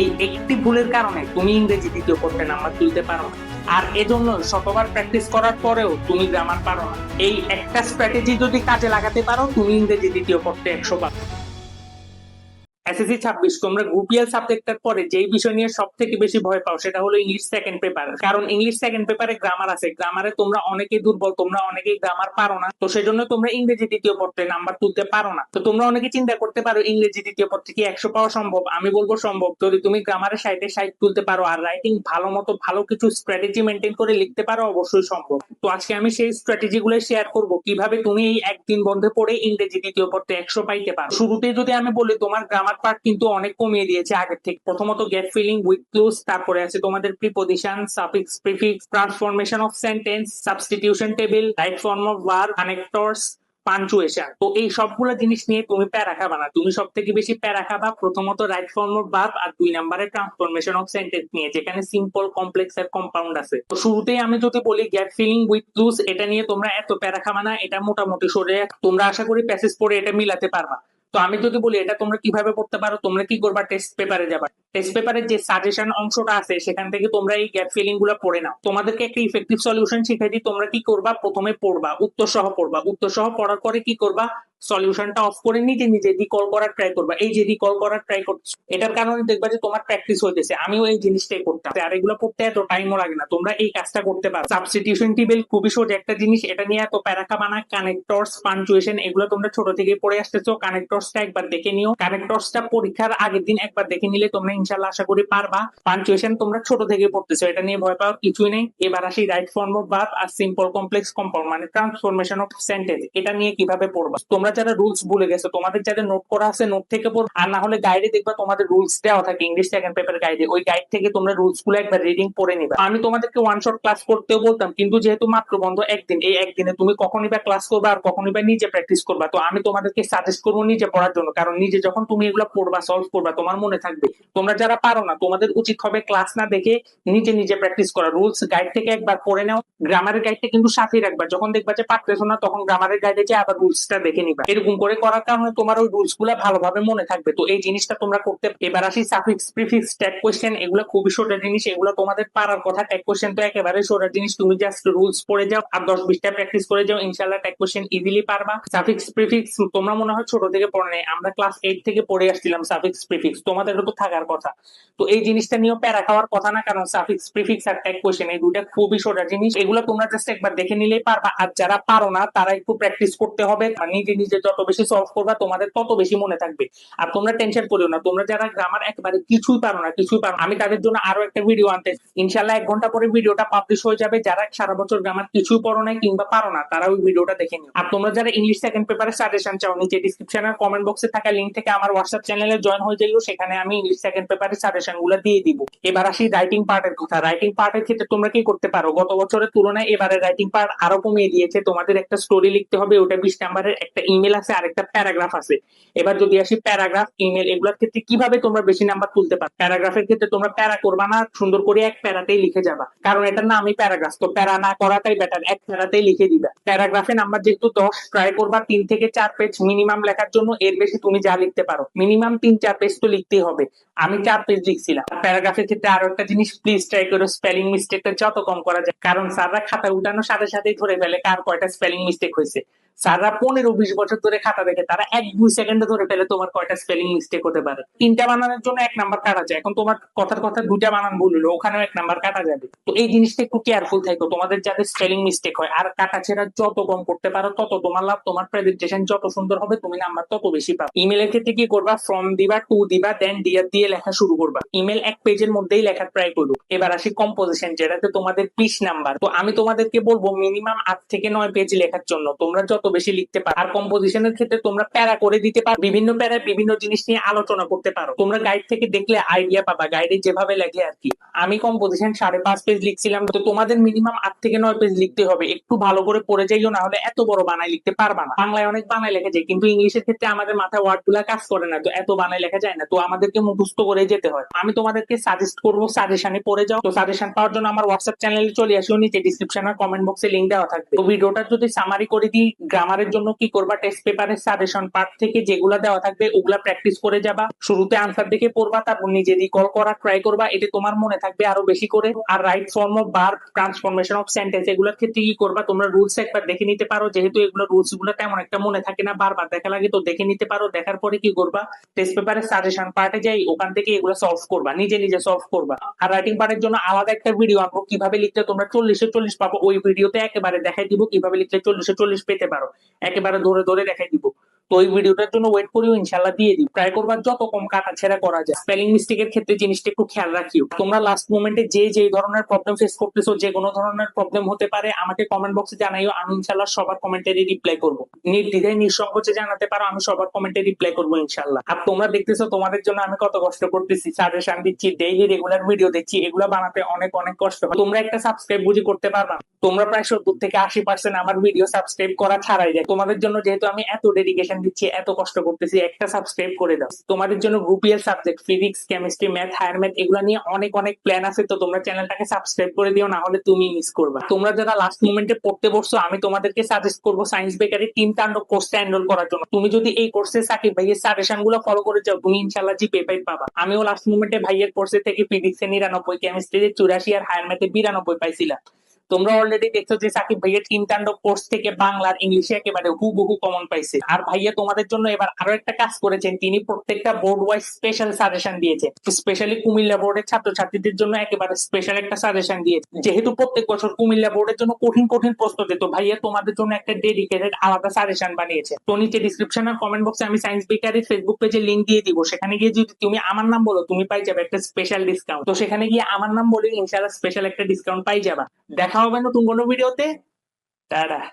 এই একটি ভুলের কারণে তুমি ইংরেজি দ্বিতীয় পত্রে নাম্বার তুলতে পারো না। আর এজন্য শতবার প্র্যাকটিস করার পরেও তুমি গ্রামার পারো না। এই একটা স্ট্র্যাটেজি যদি কাজে লাগাতে পারো, তুমি ইংরেজি দ্বিতীয় পত্রে 100 পাবে। SSC 26 তোমরা গ্রুপিয়াল সাবজেক্টের পরে যেই বিষয় নিয়ে সব থেকে বেশি ভয় পাও সেটা হলো ইংলিশ সেকেন্ড পেপার। কারণ ইংলিশ সেকেন্ড পেপারে গ্রামার আছে, গ্রামারে তোমরা অনেকেই দুর্বল, তোমরা অনেকেই গ্রামার পারো না। তো সেজন্য তোমরা ইংরেজি দ্বিতীয় পত্রে নাম্বার তুলতে পারো না। তো তোমরা অনেকে চিন্তা করতে পারো ইংরেজি দ্বিতীয় পত্রে কি 100 পাওয়া সম্ভব? আমি বলবো সম্ভব, যদি তুমি গ্রামারে 60-60 তুলতে পারো আর রাইটিং ভালো মতো ভালো কিছু স্ট্র্যাটেজি মেনটেন করে লিখতে পারো, অবশ্যই সম্ভব। তো আজকে আমি সেই স্ট্র্যাটেজি গুলো শেয়ার করবো কিভাবে তুমি এই একদিন বন্ধে পড়ে ইংরেজি দ্বিতীয় পত্রে 100 পাইতে পারো। শুরুতেই যদি আমি বলি, তোমার গ্রামার পার্ট কিন্তু অনেক কমিয়ে দিয়েছে আগের থেকে। প্রথমত গেট ফিলিং, উইথ ক্লোজ, তারপরে আছে তোমাদের preposition, suffix, prefix, transformation of sentence, substitution table, right form of verb, connectors, punctuation. তো এই সবগুলো জিনিস নিয়ে তুমি প্যারা খাবা না, তুমি সব থেকে বেশি প্যারা খাবা প্রথমত রাইট ফর্ম অফ ভার্ব আর 2 নম্বরে ট্রান্সফরমেশন অফ সেন্টেন্স নিয়ে, যেখানে সিম্পল, কমপ্লেক্স আর কম্পাউন্ড আছে। তো শুরুতেই আমি যদি বলি গেট ফিলিং উইথ ক্লুজ, এটা নিয়ে তোমরা এত প্যারা খাবা না, এটা মোটামুটি সরে তোমরা আশা করি প্যাসেজ পড়ে এটা মিলাতে পারবা। তো আমি যদি বলি এটা তোমরা কিভাবে পড়তে পারো, তোমরা কি করবা, টেস্ট পেপারে যাবা। টেস্ট পেপারের যে সাজেশন অংশটা আছে সেখান থেকে তোমরা এই গ্যাপ ফিলিং গুলো পড়ে নাও। তোমাদেরকে একটা ইফেক্টিভ সলিউশন শিখাই দিই, তোমরা কি করবা, প্রথমে পড়বা, উত্তর সহ পড়বা, উত্তর সহ পড়ার পরে কি করবা, সলিউশনটা অফ করে নিজে নিজে রিকল করার ট্রাই করবা। এই যে রিকল করার ট্রাই করছো, এটার কারণে দেখবা যে তোমার প্র্যাকটিস হইতেছে। আমিও এই জিনিসটাই করতাম, আর এগুলো পড়তে এত টাইমও লাগে না, তোমরা এই কাজটা করতে পারো। সাবস্টিটিউশন টেবিল খুবই সোজা একটা জিনিস, এটা নিয়ে এত প্যারাকা বানা। কানেক্টরস, পাঞ্চুয়েশন, এগুলো তোমরা ছোট থেকে পড়ে আসতেছো, কানেক্টরসটা একবার দেখে নিও। কানেক্টরসটা পরীক্ষার আগের দিন একবার দেখে নিলে তোমরা ইনশাল্লাহ আশা করি পারবা। পাঞ্চুয়েশন তোমরা ছোট থেকে পড়তেছো, এটা নিয়ে ভয় পাওয়ার কিছুই নেই। এবার আসি রাইট ফর্ম অফ ভার্ব আর সিম্পল, কমপ্লেক্স, কম্পাউন্ড মানে ট্রান্সফরমেশন অফ সেন্টেন্স, এটা নিয়ে কিভাবে পড়বা। তোমরা যারা রুলস ভুলে গেছো, তোমাদের যাদের নোট করা আছে নোট থেকে পড়ো, আর না হলে গাইডে দেখবা তোমাদের রুলস দেওয়া থাকে ইংলিশ সেকেন্ড পেপার গাইডে, ওই গাইড থেকে তোমরা রুলস গুলো একবার রিডিং পড়ে নিবা। আমি তোমাদেরকে ওয়ান শট ক্লাস করতেও বলতাম, কিন্তু যেহেতু মাত্র বন্ধ একদিন, এই একদিনে তুমি কখনই বা ক্লাস করবা আর কখনই বা নিজে প্র্যাকটিস করবা। তো আমি তোমাদেরকে সাজেস্ট করবো নিজে পড়ার জন্য, কারণ নিজে যখন তুমি এগুলো পড়বা, সলভ করবা, তোমার মনে থাকবে। তোমরা যারা পারো না, তোমাদের উচিত হবে ক্লাস না দেখে নিজে নিজে প্র্যাকটিস করা। রুলস গাইড থেকে একবার পড়ে নাও, গ্রামারের গাইডটা কিন্তু সাথেই রাখবা, যখন দেখবা যে পারতেছো না তখন গ্রামারের গাইডে যে আবার রুলসটা দেখে নিবা। এরকম করে করার কারণে তোমার ওই রুলস গুলা ভালোভাবে মনে থাকবে। তো এই জিনিসটা তোমরা করতে। এবার আসি সাফিক্স, প্রিফিক্স, ট্যাগ কোশ্চেন, এগুলো খুবই সোজা জিনিস, এগুলো তোমাদের পারার কথা। ট্যাগ কোশ্চেন তো একেবারে সোজা জিনিস, তুমি জাস্ট রুলস পড়ে যাও আর 10-20টা প্র্যাকটিস করে যাও, ইনশাআল্লাহ ট্যাগ কোশ্চেন ইজিলি পারবা। সাফিক্স, প্রিফিক্স তোমরা মনে হয় ছোট থেকে পড়ে নেই, আমরা ক্লাস 8 থেকে পড়ে আসছিলাম সাফিক্স, প্রিফিক্স, তোমাদের তো থাকার কথা। তো এই জিনিসটা নিয়েও প্যারা খাওয়ার কথা না, কারণ সাফিক্স, প্রিফিক্স আর ট্যাগ কোশ্চেন এই দুইটা খুবই সোজা জিনিস, এগুলো তোমরা জাস্ট একবার দেখে নিলেই পারবা। আর যারা পারো না তারা একটু প্র্যাকটিস করতে হবে, নিজে নিজে যত বেশি সলভ করবা তোমাদের তত বেশি মনে থাকবে। আর তোমরা টেনশন করিও না, তোমরা যারা গ্রামার একেবারে কিছুই পারো না, কিছুই পারো, আমি তাদের জন্য আরো একটা ভিডিও আনতে ইনশাল্লাহ 1 ঘন্টা পরে ভিডিওটা পাবলিশ হয়ে যাবে। যারা সারা বছর গ্রামার কিছুই পড়ো না কিংবা পারো না, তারা ওই ভিডিওটা দেখে নিও। আর তোমরা যারা ইংলিশ সেকেন্ড পেপারে সাজেশন চাও, নিচে ডিসক্রিপশন আর কমেন্ট বক্সে থাকা লিংক থেকে আমার হোয়াটসঅ্যাপ চ্যানেলে জয়েন হয়ে যাইও, সেখানে আমি ইংলিশ সেকেন্ড পেপারের সাজেশন গুলো দিয়ে দিব। এবার আসি রাইটিং পার্টের কথা। রাইটিং পার্টের ক্ষেত্রে তোমরা কি করতে পারো, গত বছরের তুলনায় এবারে রাইটিং পার্ট আরো কমিয়ে দিয়েছে। তোমাদের একটা স্টোরি লিখতে হবে, ওটা 20 নম্বরের, একটা ইমেল আছে আর একটা প্যারাগ্রাফ আছে। এবার যদি আসি প্যারাগ্রাফ, ইমেল, এগুলোর ক্ষেত্রে কিভাবে তোমরা বেশি নাম্বার তুলতে পারো। প্যারাগ্রাফের ক্ষেত্রে তোমরা প্যারা করবা না, সুন্দর করে এক প্যারাতেই লিখে যাবা, কারণ এটার নামই প্যারাগ্রাফ, তো প্যারা না করাটাই বেটার, এক প্যারাতেই লিখে দিবা। প্যারাগ্রাফে নাম্বার যেহেতু 10, ট্রাই করবা 3 থেকে 4 পেজ মিনিমাম লেখার জন্য, এর বেশি তুমি যা লিখতে পারো, মিনিমাম 3-4 পেজ তো লিখতেই হবে। আমি 4 পেজ লিখছিলাম। প্যারাগ্রাফের ক্ষেত্রে আরো একটা জিনিস, প্লিজ ট্রাই করো স্পেলিং মিস্টেকটা যত কম করা যায়, কারণ স্যাররা খাতা উঠানোর সাথে সাথেই ধরে ফেলে কার কয়টা স্পেলিং মিস্টেক হয়েছে। স্যাররা 15-20 বছর ধরে খাতা দেখে, তারা 1-2 সেকেন্ডে ধরে ফেলে তোমার কয়টা স্পেলিং মিস্টেক হতে পারে। 3টা বানানোর জন্য 1 নাম্বার কাটা যায়, এখন তোমার কথার কথা 2টা বানান ভুল হলো, ওখানেও 1 নাম্বার কাটা যাবে। তো এই জিনিসটা একটু কেয়ারফুল থাকো, তোমাদের যাদের স্পেলিং মিস্টেক হয়। আর কাটা ছেড়া যত কম করতে পারো তত তোমার লাভ, তোমার প্রেজেন্টেশন যত সুন্দর হবে তুমি নাম্বার তত বেশি পাবে। ইমেলের ক্ষেত্রে কি করবা, ফ্রম দিবা, টু দিবা, দেন ডিয়ার দিয়ে লেখা শুরু করবা। ইমেল 1 পেজের মধ্যেই লেখা ট্রাই করো। এবার আসি কম্পোজিশন, যেটাতে তোমাদের 20 নাম্বার। তো আমি তোমাদেরকে বলবো মিনিমাম 8 থেকে 9 পেজ লেখার জন্য, তোমরা যত বেশি লিখতে পারো। আর কম্পোজিশনের ক্ষেত্রে তোমরা প্যারা করে দিতে পারো, বিভিন্ন প্যারায় বিভিন্ন জিনিস নিয়ে আলোচনা করতে পারো। তোমরা গাইড থেকে দেখলে আইডিয়া পাবা, গাইডে যেভাবে লেখে আর কি। আমি কম্পোজিশন 5.5 পেজ লিখছিলাম, তো তোমাদের মিনিমাম 8 থেকে 9 পেজ লিখতে হবে। একটু ভালো করে পড়ে যাইও, না হলে এত বড় বানাই লিখতে পারবা না। বাংলায় অনেক বানাই লেখা যায়, কিন্তু ইংলিশের ক্ষেত্রে আমাদের মাথায় ওয়ার্ড গুলা কাজ করে না, তো এত বানাই লেখা যায় না, তো আমাদেরকে মুখস্থ করে যেতে হয়। আমি তোমাদেরকে সাজেস্ট করবো সাজেশনে পড়ে যাও। তো সাজেশন পাওয়ার জন্য আমার হোয়াটসঅ্যাপ চ্যানেলে চলে আসো, নিচে ডিসক্রিপশন আর কমেন্ট বক্সে লিংক দেওয়া থাকবে। তো ভিডিওটা যদি সামারি করে দিই, গ্রামারের জন্য কি করবা, টেস্ট পেপারের সাজেশন পার্ট থেকে যেগুলা দেওয়া থাকবে ওগুলা প্র্যাকটিস করে যাবা। শুরুতে আনসার দেখে পড়বা, তারপর নিজে রিকল করা ট্রাই করবা, এতে তোমার মনে থাকবে আরো বেশি করে। আর right form of verb, transformation of sentence এগুলোর ক্ষেত্রে কি করবা, তোমরা রুলস একবার দেখে নিতে পারো, যেহেতু এগুলো রুলস গুলো তেমন একটা মনে থাকে না, বারবার দেখা লাগে, তো দেখে নিতে পারো। দেখার পরে কি করবা, টেস্ট পেপারের সাজেশন পার্টে যাই ওখান থেকে এগুলো সলভ করবা, নিজে নিজে সলভ করবা। আর রাইটিং পার্টের জন্য আলাদা একটা ভিডিও আনবো, কিভাবে লিখতে তোমরা 40-40 পাবো, ওই ভিডিওতে একেবারে দেখাই দিব কিভাবে লিখলে 40-40 পেতে পারো, একেবারে ধরে ধরে দেখাই দিব। তো ওই ভিডিওটার জন্য ওয়েট করিও, ইনশাল্লাহ দিয়ে দিই। ট্রাই করবার যত কম কাটা ছেড়া করা যায়। স্পেলিং মিস্টেকের ক্ষেত্রে জিনিসটা একটু খেয়াল রাখিও। তোমরা লাস্ট মোমেন্টে যে ধরনের প্রবলেম ফেস করতেছো, যে কোনো ধরনের প্রবলেম হতে পারে, আমাকে কমেন্ট বক্সে জানাইও, আমি ইনশাল্লাহ সবার কমেন্টেরই রিপ্লাই করবো। নির্দ্বিধায় নিঃসংকোচে জানাতে পারো, আমি সবার কমেন্টে রিপ্লাই করবো ইনশাল্লাহ। আর তোমরা দেখতেছো তোমাদের জন্য আমি কত কষ্ট করতেছি, সাজেশন দিচ্ছি, ডেইলি রেগুলার ভিডিও দিচ্ছি, এগুলো বানাতে অনেক অনেক কষ্ট হয়। তোমরা একটা সাবস্ক্রাইব বুঝি করতে পারবা, তোমরা প্রায় 70-80% আমার ভিডিও সাবস্ক্রাইব করা ছাড়াই যায়। তোমাদের জন্য যেহেতু আমি এত ডেডিকেশন দিচ্ছি, এত কষ্ট করতেছি, একটা সাবস্ক্রাইব করে দাও। তোমাদের জন্য গ্রুপিয়াল subject physics, chemistry, math, higher math এগুলো নিয়ে অনেক অনেক প্ল্যান আছে, তো তোমরা চ্যানেলটাকে সাবস্ক্রাইব করে দিও, না হলে তুমি মিস করবা। তোমরা যারা লাস্ট মোমেন্টে পড়তে বসছো, আমি তোমাদেরকে সাজেস্ট করবো সায়েন্স বেকারি 3 তাণ্ডব কোর্সে এনরোল করার জন্য। তুমি যদি এই কোর্সে সাকিব ভাইয়ের সাজেশন গুলো ফলো করে যাও, তুমি ইনশাল্লাহ জিপে পাবা। আমিও লাস্ট মোমেন্টে ভাইয়ের কোর্সে থেকে ফিজিক্সে 99, কেমিস্ট্রিতে 84 আর হায়ার ম্যাথে 92 পাইছিলাম। তোমরা অলরেডি দেখছো যে সাকিব ভাইয়া 3 তাণ্ডব কোর্স থেকে বাংলার ইংলিশে একেবারে হুবহু কমন পাইছে। আর ভাইয়া তোমাদের জন্য এবার আরো একটা কাজ করেছেন, তিনি প্রত্যেকটা বোর্ড ওয়াইজ স্পেশাল সাজেশন দিয়েছে। স্পেশালি কুমিল্লা বোর্ডের ছাত্রছাত্রীদের জন্য একেবারে স্পেশাল একটা সাজেশন দিয়েছে। যেহেতু প্রত্যেক বছর কুমিল্লা বোর্ডের জন্য কঠিন কঠিন প্রশ্ন দিত, ভাইয়া তোমাদের জন্য একটা ডেডিকেটেড আলাদা সাজেশন বানিয়েছে। তো নিচে ডিসক্রিপশন আর কমেন্ট বক্সে আমি সায়েন্স বেকারির ফেসবুক পেজে লিংক দিয়ে দিব, সেখানে গিয়ে যদি তুমি আমার নাম বলো, তুমি পাই যাবে একটা স্পেশাল ডিসকাউন্ট। তো সেখানে গিয়ে আমার নাম বলে ইনশাআল্লাহ স্পেশাল একটা ডিসকাউন্ট পাই যাবা। দেখা হবে নতুন কোনো ভিডিওতে। টাটা।